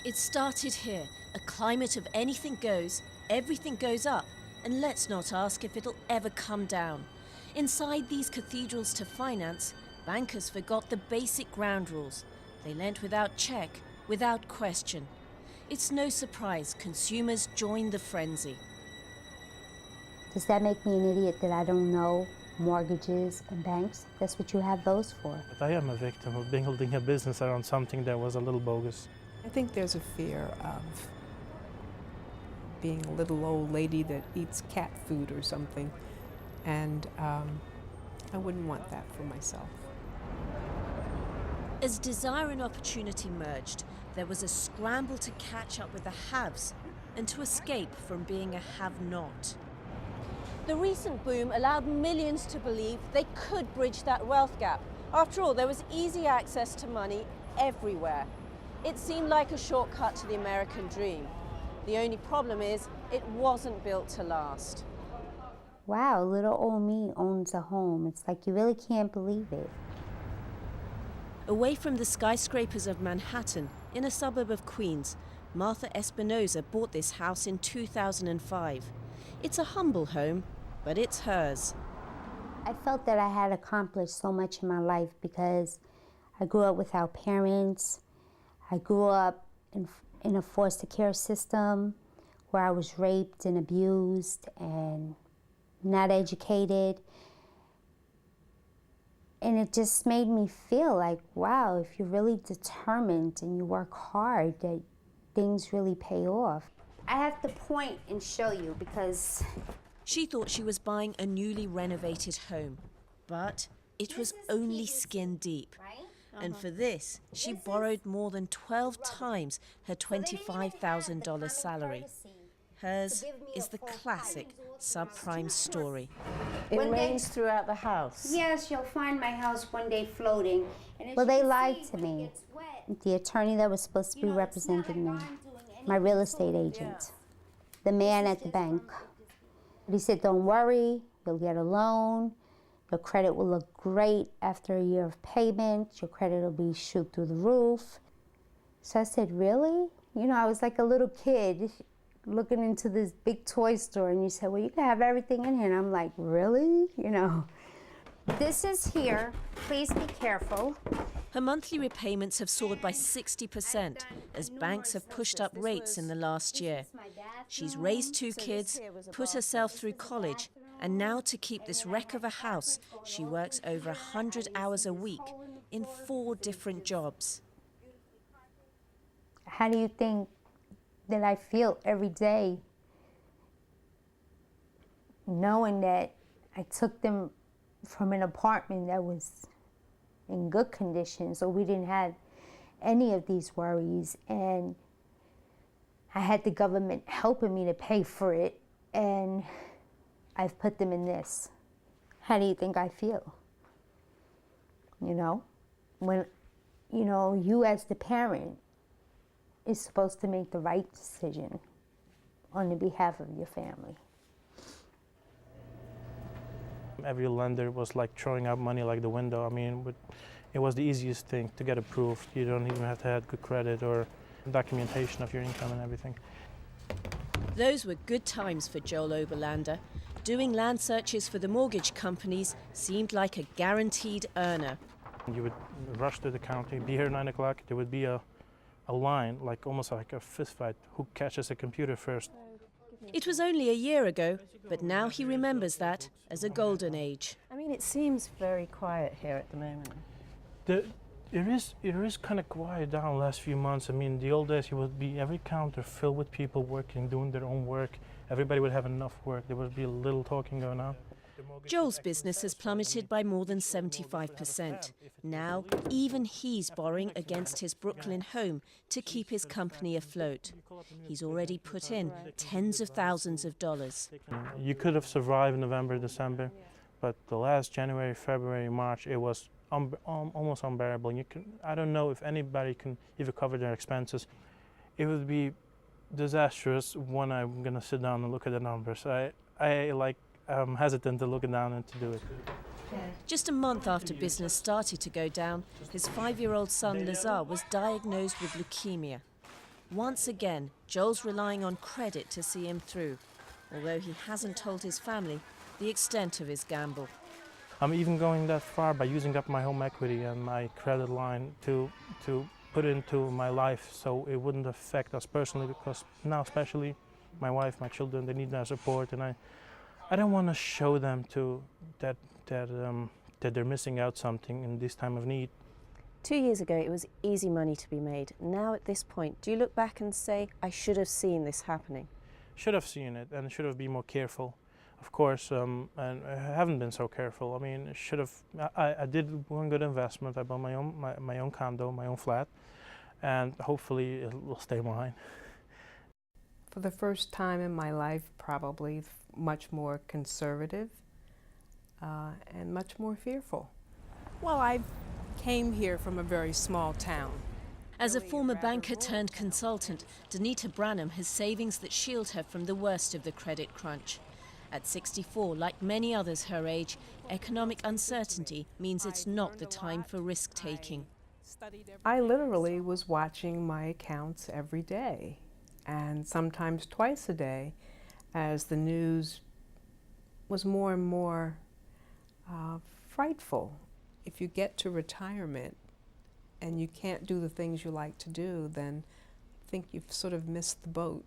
It started here, a climate of anything goes, everything goes up, and let's not ask if it'll ever come down. Inside these cathedrals to finance, bankers forgot the basic ground rules. They lent without check, without question. It's no surprise consumers joined the frenzy. Does that make me an idiot that I don't know mortgages and banks? That's what you have those for. But I am a victim of building a business around something that was a little bogus. I think there's a fear of being a little old lady that eats cat food or something, and I wouldn't want that for myself. As desire and opportunity merged, there was a scramble to catch up with the haves and to escape from being a have-not. The recent boom allowed millions to believe they could bridge that wealth gap. After all, there was easy access to money everywhere. It seemed like a shortcut to the American dream. The only problem is it wasn't built to last. Wow, little old me owns a home. It's like you really can't believe it. Away from the skyscrapers of Manhattan, in a suburb of Queens, Martha Espinoza bought this house in 2005. It's a humble home, but it's hers. I felt that I had accomplished so much in my life because I grew up without parents. I grew up in a foster care system where I was raped and abused and not educated. And it just made me feel like, wow, if you're really determined and you work hard, that things really pay off. I have to point and show you because... She thought she was buying a newly renovated home, but it was only skin deep. And for this, she borrowed more than 12 times her $25,000 salary. Hers is the classic subprime story. It rains throughout the house. Yes, you'll find my house one day floating. Well, they lied to me. The attorney that was supposed to be representing me, my real estate agent, the man at the bank. He said, don't worry, you'll get a loan. Your credit will look great after a year of payment. Your credit will be shoot through the roof. So I said, really? You know, I was like a little kid looking into this big toy store, and you said, well, you can have everything in here. And I'm like, really? You know. This is here. Please be careful. Her monthly repayments have soared by 60% as banks have pushed up rates in the last year. She's raised 2 kids, put herself through college, and now to keep this wreck of a house, she works over 100 hours a week in 4 different jobs. How do you think that I feel every day knowing that I took them from an apartment that was in good condition, so we didn't have any of these worries, and I had the government helping me to pay for it, and I've put them in this. How do you think I feel? You know, when, you know, you as the parent is supposed to make the right decision on the behalf of your family. Every lender was like throwing out money like the window. I mean, it was the easiest thing to get approved. You don't even have to have good credit or documentation of your income and everything. Those were good times for Joel Oberlander. Doing land searches for the mortgage companies seemed like a guaranteed earner. You would rush to the counter, be here at 9 o'clock. There would be a line, like almost like a fist fight, who catches a computer first. It was only a year ago, but now he remembers that as a golden age. I mean, it seems very quiet here at the moment. It is kind of quiet down the last few months. I mean, the old days, it would be every counter filled with people working, doing their own work. Everybody would have enough work. There would be a little talking going on. Joel's business has plummeted by more than 75%. Now, even he's borrowing against his Brooklyn home to keep his company afloat. He's already put in tens of thousands of dollars. You could have survived November, December, but the last January, February, March, it was almost unbearable. I don't know if anybody can even cover their expenses. It would be disastrous when I'm going to sit down and look at the numbers. I'm hesitant to look down and to do it. Just a month after business started to go down, his 5-year-old son Lazar was diagnosed with leukemia. Once again, Joel's relying on credit to see him through, although he hasn't told his family the extent of his gamble. I'm even going that far by using up my home equity and my credit line to put into my life so it wouldn't affect us personally, because now especially my wife, my children, they need their support, and I don't want to show them that they're missing out something in this time of need. 2 years ago, it was easy money to be made. Now at this point, do you look back and say, I should have seen this happening? Should have seen it and should have been more careful. Of course, and I haven't been so careful. I mean, should have. I did one good investment. I bought my own condo, my own flat, and hopefully it will stay mine. For the first time in my life, probably much more conservative and much more fearful. Well, I came here from a very small town. As a former banker turned consultant, Dumeetha Branham has savings that shield her from the worst of the credit crunch. At 64, like many others her age, economic uncertainty means it's not the time for risk-taking. I literally was watching my accounts every day, and sometimes twice a day, as the news was more and more frightful. If you get to retirement and you can't do the things you like to do, then I think you've sort of missed the boat.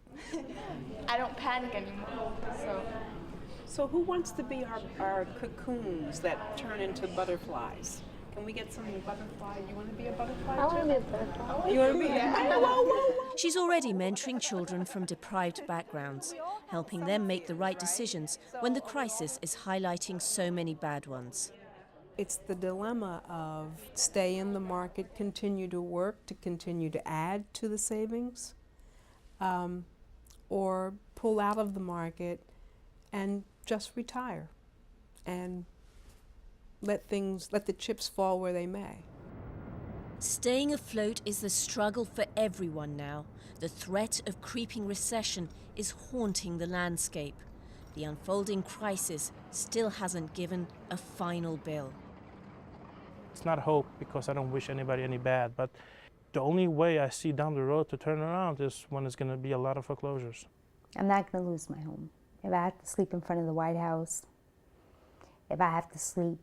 I don't panic anymore, So who wants to be our cocoons that turn into butterflies? Can we get some butterfly? You want to be a butterfly too? I want to be a butterfly. You want to be She's already mentoring children from deprived backgrounds, helping them make the right decisions when the crisis is highlighting so many bad ones. It's the dilemma of stay in the market, continue to work, to continue to add to the savings, or pull out of the market and just retire and let the chips fall where they may. Staying afloat is the struggle for everyone now. The threat of creeping recession is haunting the landscape. The unfolding crisis still hasn't given a final bill. It's not hope, because I don't wish anybody any bad, but the only way I see down the road to turn around is when there's going to be a lot of foreclosures. I'm not going to lose my home. If I have to sleep in front of the White House, if I have to sleep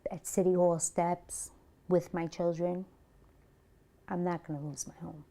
at City Hall steps with my children, I'm not going to lose my home.